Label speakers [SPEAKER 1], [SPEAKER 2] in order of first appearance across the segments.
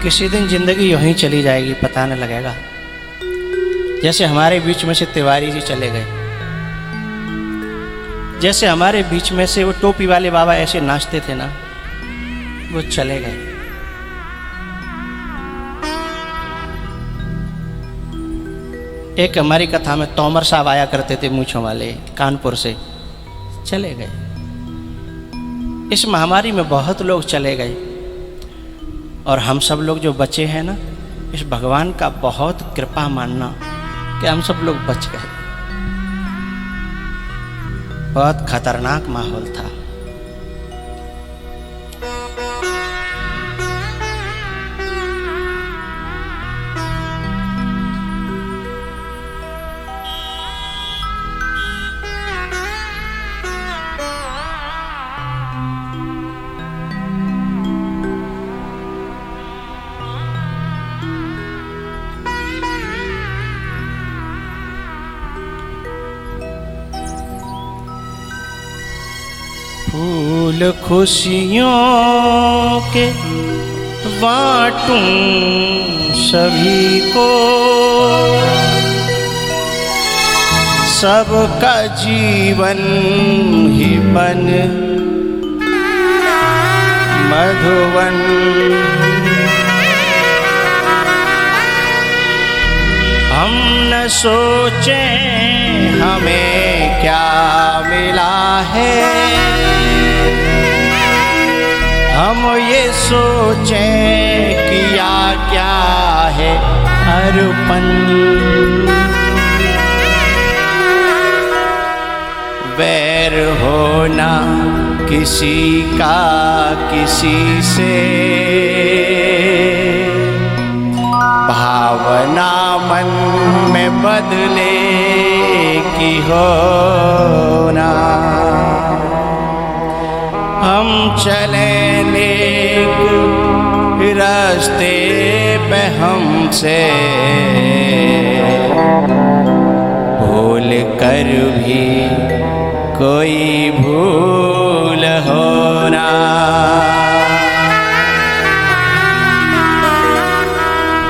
[SPEAKER 1] किसी दिन जिंदगी यूं ही चली जाएगी, पता न लगेगा। जैसे हमारे बीच में से तिवारी जी चले गए, जैसे हमारे बीच में से वो टोपी वाले बाबा ऐसे नाचते थे ना, वो चले गए। एक हमारी कथा में तोमर साहब आया करते थे, मूंछों वाले, कानपुर से, चले गए। इस महामारी में बहुत लोग चले गए और हम सब लोग जो बचे हैं ना, इस भगवान का बहुत कृपा मानना कि हम सब लोग बच गए। बहुत खतरनाक माहौल था। फूल खुशियों के बांटूं सभी को, सबका जीवन ही बन मधुवन। हम न सोचे हमें क्या मिला है, हम ये सोचें किया क्या है अर्पण। वैर होना किसी का किसी से, भावना मन में बदले की होना। हम चले नेक रास्ते पे, हमसे भूल कर भी कोई भूल होना।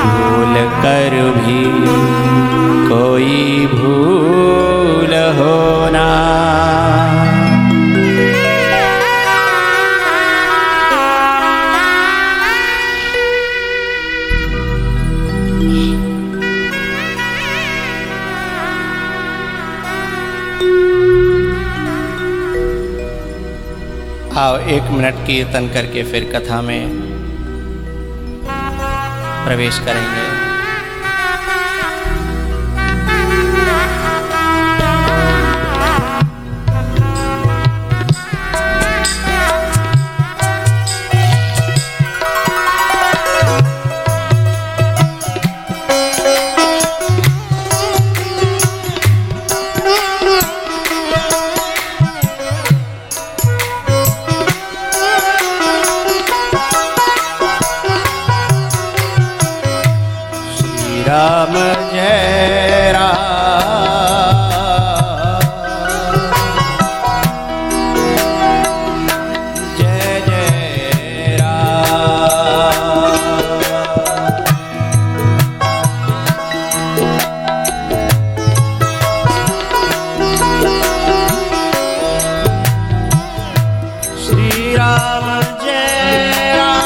[SPEAKER 1] भूल कर भी कोई भूल होना। आओ 1 मिनट कीर्तन करके फिर कथा में प्रवेश करेंगे। राम जय राम, जय जय राम। श्री राम जय राम,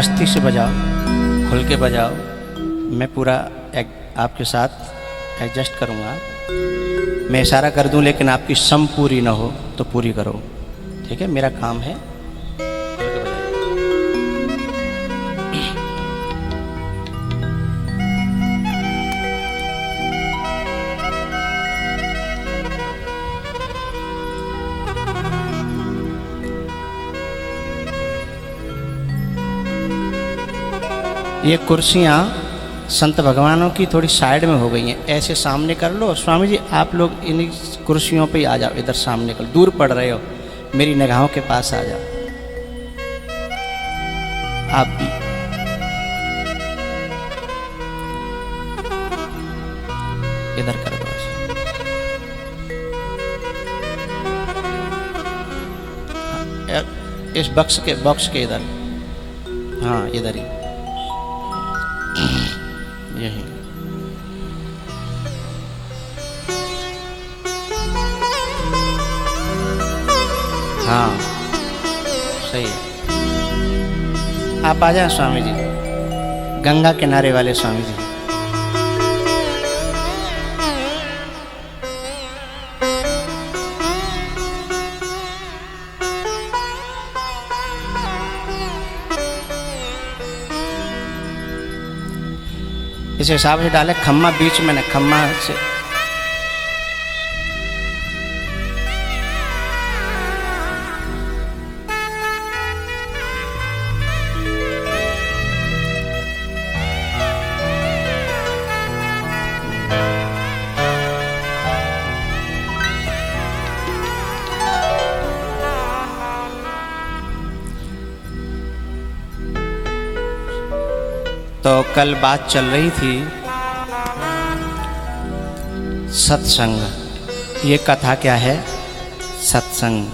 [SPEAKER 1] मस्ती से बजाओ, खुल के बजाओ। मैं पूरा आपके साथ एडजस्ट करूँगा। मैं इशारा कर दूं लेकिन आपकी सम पूरी ना हो तो पूरी करो, ठीक है? मेरा काम है। ये कुर्सियाँ संत भगवानों की थोड़ी साइड में हो गई हैं, ऐसे सामने कर लो। स्वामी जी आप लोग इन कुर्सियों पे आ जाओ, इधर सामने कर, दूर पड़ रहे हो, मेरी निगाहों के पास आ जाओ। आप भी इधर कर दो, इस बॉक्स के इधर, हाँ इधर ही, यही। हाँ सही है। आप आ जाए स्वामी जी, गंगा किनारे वाले स्वामी जी। इस हिसाब से डाले, खम्मा बीच में न, खम्मा से तो कल बात चल रही थी सत्संग। ये कथा क्या है? सत्संग।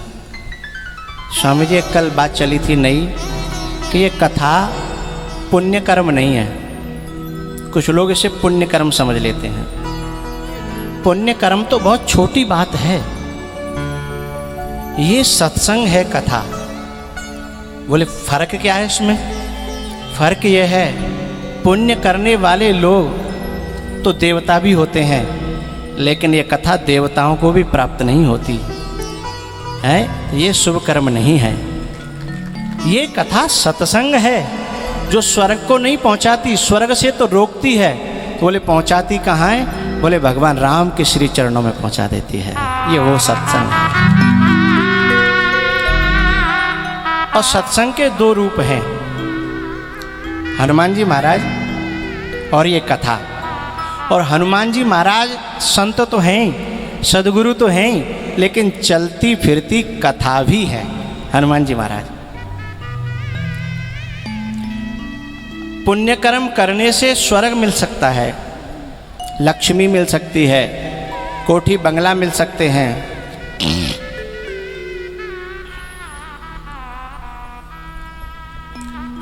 [SPEAKER 1] स्वामी जी कल बात चली थी नई कि ये कथा पुण्य कर्म नहीं है। कुछ लोग इसे पुण्य कर्म समझ लेते हैं। पुण्य कर्म तो बहुत छोटी बात है, ये सत्संग है कथा। बोले फर्क क्या है इसमें? फर्क ये है, पुण्य करने वाले लोग तो देवता भी होते हैं, लेकिन ये कथा देवताओं को भी प्राप्त नहीं होती है। ये शुभ कर्म नहीं है। ये कथा सत्संग है जो स्वर्ग को नहीं पहुंचाती, स्वर्ग से तो रोकती है। तो बोले पहुंचाती कहाँ है? बोले भगवान राम के श्री चरणों में पहुंचा देती है। ये वो सत्संग है। और सत्संग के दो रूप हैं, हनुमान जी महाराज और ये कथा। और हनुमान जी महाराज संत तो हैं, सदगुरु तो हैं, लेकिन चलती फिरती कथा भी है हनुमान जी महाराज। पुण्य कर्म करने से स्वर्ग मिल सकता है, लक्ष्मी मिल सकती है, कोठी बंगला मिल सकते हैं।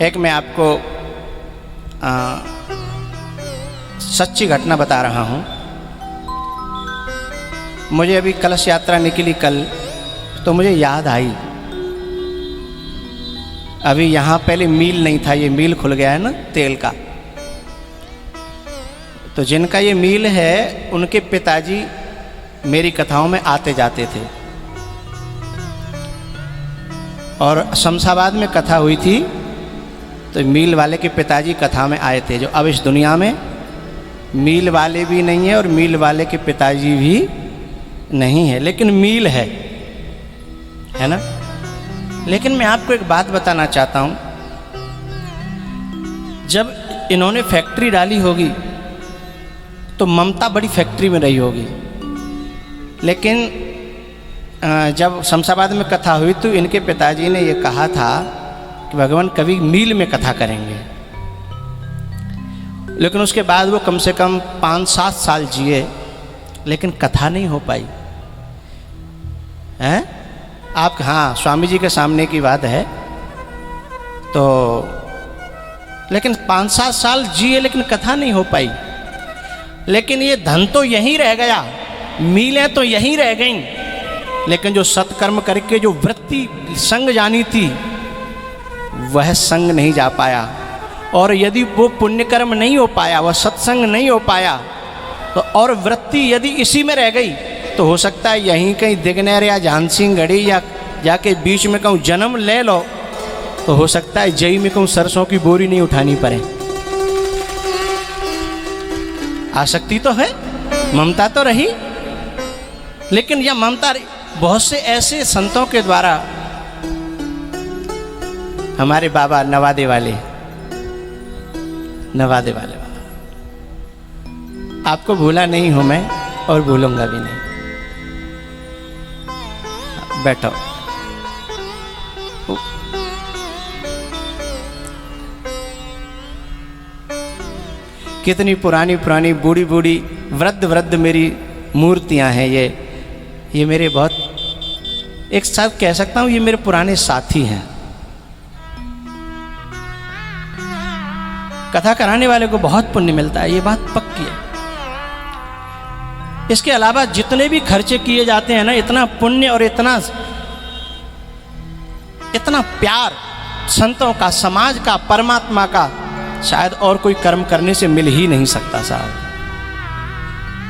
[SPEAKER 1] एक मैं आपको सच्ची घटना बता रहा हूँ। मुझे अभी कलश यात्रा निकली कल, तो मुझे याद आई, अभी यहाँ पहले मील नहीं था, ये मील खुल गया है ना तेल का। तो जिनका ये मील है उनके पिताजी मेरी कथाओं में आते जाते थे। और शमशाबाद में कथा हुई थी, तो मील वाले के पिताजी कथा में आए थे। जो अब इस दुनिया में मील वाले भी नहीं है और मील वाले के पिताजी भी नहीं है, लेकिन मील है ना। लेकिन मैं आपको एक बात बताना चाहता हूँ, जब इन्होंने फैक्ट्री डाली होगी तो ममता बड़ी फैक्ट्री में रही होगी। लेकिन जब शमशाबाद में कथा हुई तो इनके पिताजी ने ये कहा था कि भगवान कभी मील में कथा करेंगे। लेकिन उसके बाद वो कम से कम 5-7 साल जिए, लेकिन कथा नहीं हो पाई है। आप हाँ स्वामी जी के सामने की बात है। तो लेकिन 5-7 साल जिए, लेकिन कथा नहीं हो पाई। लेकिन ये धन तो यहीं रह गया, मीलें तो यहीं रह गईं, लेकिन जो सत्कर्म करके जो वृत्ति संग जानी थी वह संग नहीं जा पाया, और यदि वो पुण्य कर्म नहीं हो पाया, वह सत्संग नहीं हो पाया, तो और वृत्ति यदि इसी में रह गई तो हो सकता है यहीं कहीं दिग्नेर या झांसी गढ़ी या जाके बीच में कहूँ जन्म ले लो, तो हो सकता है जई में कहूँ सरसों की बोरी नहीं उठानी पड़े। आसक्ति तो है, ममता तो रही, लेकिन यह ममता बहुत से ऐसे संतों के द्वारा, हमारे बाबा नवादे वाले बाबा, आपको भूला नहीं हूं मैं और भूलूंगा भी नहीं। बैठो। कितनी पुरानी पुरानी बूढ़ी बूढ़ी वृद्ध वृद्ध मेरी मूर्तियां हैं। ये मेरे बहुत, एक साथ कह सकता हूं, ये मेरे पुराने साथी हैं। कथा कराने वाले को बहुत पुण्य मिलता है, ये बात पक्की है। इसके अलावा जितने भी खर्चे किए जाते हैं ना, इतना पुण्य और इतना प्यार संतों का, समाज का, परमात्मा का शायद और कोई कर्म करने से मिल ही नहीं सकता साहब।